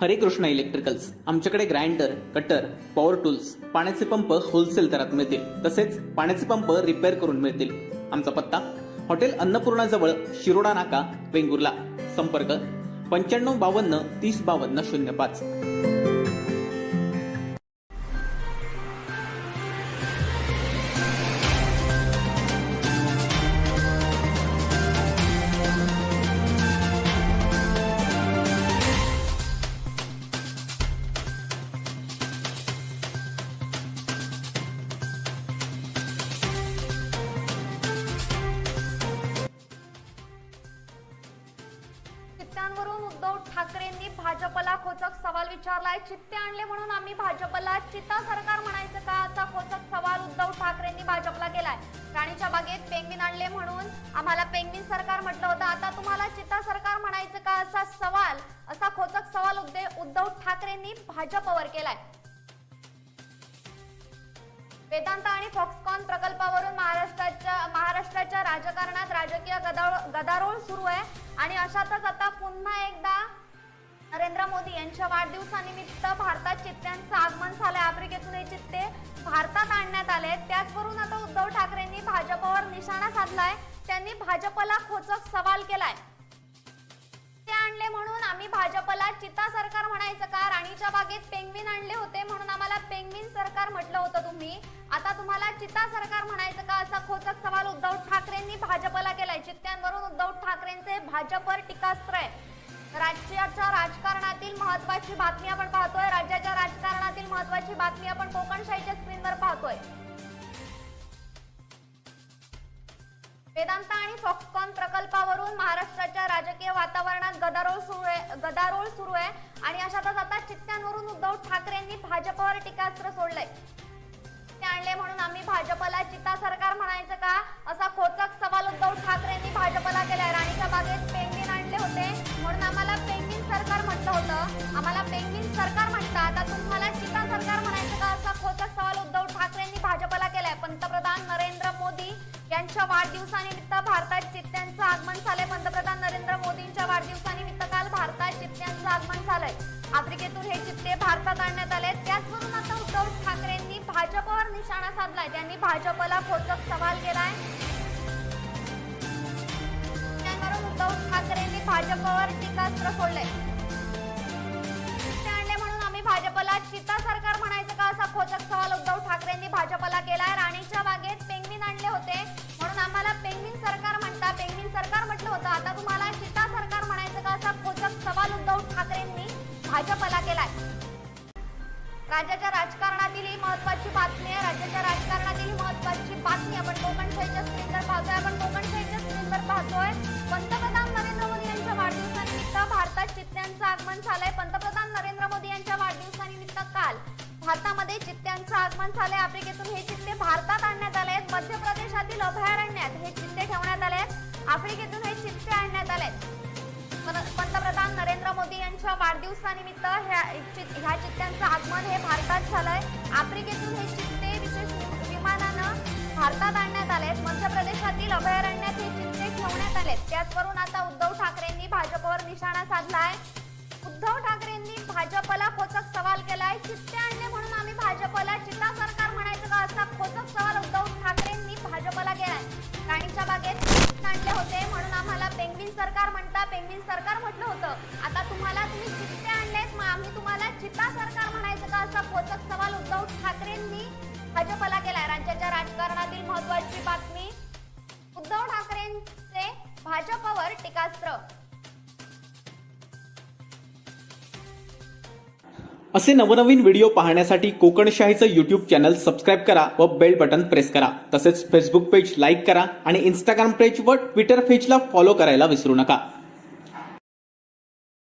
हरे कृष्णा इलेक्ट्रिकल्स आमच्याकडे grinder, cutter, power tools, पाण्याचे पंप होलसेल दरात मिळतील. तसेच पाण्याचे पंप रिपेअर करून मिळतील. आमचा पत्ता हॉटेल अन्नपूर्णा जवळ शिरोडा नाका, वेंगुर्ला. संपर्क 9552 3052 05. चित्त्यांवरून उद्धव ठाकरेंनी भाजपला खोचक सवाल विचारलाय. चित्ते आणले म्हणून आम्ही भाजपला चित्ता सरकार म्हणायचं का, असा खोचक सवाल उद्धव ठाकरेंनी भाजपला केलाय. राणीच्या बागेत पेंग्विन आणले म्हणून आम्हाला पेंग्विन सरकार म्हटलं होतं, आता तुम्हाला चित्ता सरकार म्हणायचं का, असा खोचक सवाल उद्धव ठाकरेंनी भाजपवर केलाय. वेदांत आणि फॉक्सकॉन प्रकल्पावरून महाराष्ट्राच्या राजकारणात राजकीय गदारोळ सुरू आहे आणि अशातच आता पुन्हा एकदा नरेंद्र मोदी यांच्या वाढदिवसानिमित्त भारतात चित्त्यांचं आगमन झालंय. आफ्रिकेतून हे चित्ते भारतात आणण्यात आले. त्याचवरून आता उद्धव ठाकरेंनी भाजपवर निशाणा साधलाय. त्यांनी भाजपला खोचक सवाल केलाय. ते आणले म्हणून आम्ही भाजपला चित्ता सरकार म्हणायचं का, राणीच्या बागेत पेंग्विन आणले होते म्हणून आम्हाला पेंग्विन सरकार म्हटलं होतं तुम्ही, आता तुम्हाला चित्ता सरकार म्हणायचं का, असा खोचक सवाल उद्धव ठाकरेंनी भाजपला केलाय. चित्त्यांवरून उद्धव ठाकरेंचे भाजपवर टीकास्त्र आहे. राज्याच्या राजकारणातील महत्त्वाची बातमी आपण पाहतोय. राज्याच्या राजकारणातील महत्त्वाची बातमी आपण कोकणशाहीच्या स्क्रीनवर पाहतोय. वेदांत आणि फॉक्सकॉन प्रकल्पावरून महाराष्ट्राच्या राजकीय वातावरणात गदारोळ सुरू आहे आणि अशातच आता चित्त्यांवरून उद्धव ठाकरेंनी भाजपवर टीकास्त्र सोडलंय. ते आणले म्हणून आम्ही भाजपला चित्ता सरकार म्हणायचं का, असा खोचक सवाल उद्धव ठाकरेंनी भाजपला केलाय. राणीच्या बागेत पेंग्विन आणले होते म्हणून आम्हाला पेंग्विन सरकार म्हटलं होतं, आम्हाला पेंग्विन सरकार म्हणतात, आता तुम्हाला चित्ता सरकार म्हणायचं का, असा खोचक सवाल उद्धव ठाकरेंनी भाजपला केलाय. पंतप्रधान नरेंद्र मोदी यांच्या वाढदिवसानिमित्त भारतात चित्त्यांचं आगमन झालंय. पंतप्रधान नरेंद्र मोदींच्या वाढदिवसानिमित्त काल भारतात चित्त्यांचं आगमन झालंय. आफ्रिकेतून हे चित्ते भारतात आणण्यात आले. त्याचवरून आता उद्धव ठाकरेंनी भाजपवर निशाणा साधलाय. त्यांनी भाजपला खोचक सवाल केलाय. त्यावरून उद्धव ठाकरेंनी भाजपवर टीकास्त्र सोडलंय. चित्ते आणले म्हणून आम्ही भाजपला चित्ता सरकार म्हणायचं का, असा खोचक सवाल उद्धव ठाकरेंनी भाजपला केलाय. राणीच्या बागेत पेंग्विन आणले होते म्हणून आम्हाला पेंग्विन सरकार पेंग्विन सरकार म्हटलं होतं, आता तुम्हाला चित्ता सरकार म्हणायचं का, असा खोचक सवाल उद्धव ठाकरेंनी भाजपला केलाय. राज्याच्या राजकारणातील ही महत्त्वाची बातमी आहे. राज्याच्या राजकारणातील ही महत्त्वाची बातमी आपण कोकणशाहीच्या स्क्रीनवर पाहतोय. पंतप्रधान नरेंद्र मोदी यांच्या वाढदिवसानिमित्त भारतात चित्त्यांचं आगमन झालंय. पंतप्रधान नरेंद्र मोदी यांच्या वाढदिवसानिमित्त काल भारतामध्ये चित्त्यांचं आगमन झालंय. आफ्रिकेतून हे चित्ते भारतात आणण्यात आले आहेत. मध्य प्रदेशातील अभयारण्यात हे चित्ते ठेवण्यात आले आहेत. आफ्रिकेतून हे चित्ते आणण्यात आले आहेत. पंतप्रधान नरेंद्र मोदी यांच्या वाढदिवसानिमित्त ह्या चित्त्यांचं आगमन हे भारतात झालंय. आफ्रिकेतून हे चित्ते विशेष विमानानं भारतात आणण्यात आलेत. मध्य प्रदेशातील अभयारण्यात हे चित्ते ठेवण्यात आलेत. त्याचवरून आता उद्धव ठाकरेंनी भाजपवर निशाणा साधलाय. उद्धव ठाकरेंनी भाजपला खोचक सवाल केलाय. चित्ते आणले म्हणून आम्ही भाजपला चित्ता सरकार म्हणायचं का, असा खोचक सवाल उद्धव ठाकरेंनी भाजपला केलाय. राणीच्या बागेत आणले होते म्हणून आम्हाला पेंग्विन सरकार पेंग्विन सरकार म्हटलं होतं, आता तुम्ही चित्ते आणलेत मग आम्ही तुम्हाला चित्ता सरकार म्हणायचं का, असा खोचक सवाल उद्धव ठाकरेंनी भाजपला केलाय. राज्याच्या राजकारणातील महत्त्वाची बातमी, उद्धव ठाकरेंचे भाजपवर टीकास्त्र. असे नवनवीन व्हिडिओ पाहण्यासाठी कोकणशाहीचं यूट्यूब चॅनल सबस्क्राईब करा व बेल बटन प्रेस करा. तसेच फेसबुक पेज लाईक करा आणि इंस्टाग्राम पेज व ट्विटर पेजला फॉलो करायला विसरू नका.